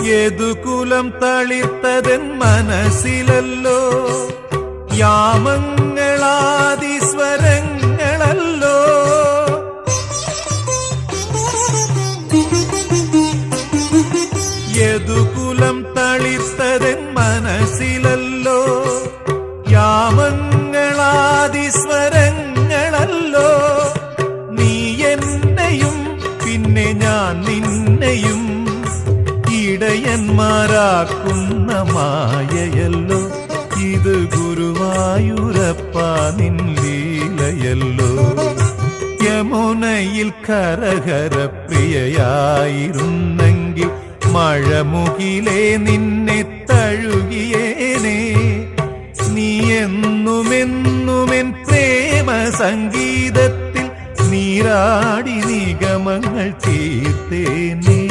യദുകുലം തളിർത്തതെൻ മനസ്സിലല്ലോ, യാമങ്ങളാദിസ്വരങ്ങളല്ലോ. യദുകുലം തളിർത്തതെൻ മനസ്സിലല്ലോ, യാമങ്ങളാദിസ്വരങ്ങളല്ലോ. നീ എന്നെയും പിന്നെ ഞാൻ നിന്നെയും ഇടയന്മാരാക്കുന്ന മായയല്ലോ. ഇത് ഗുരുവായൂരപ്പ നിൻ ലീലയല്ലോ. യമുനയിൽ കരകര പ്രിയയായിരുന്നെങ്കിൽ മഴമുകിലേ നിന്നെ തഴുകിയേനെ. നീ എന്നുമെന്നുമെൻ പ്രേമ സംഗീതത്തിൽ നീരാടി നിഗമങ്ങൾ തീർത്തേനെ.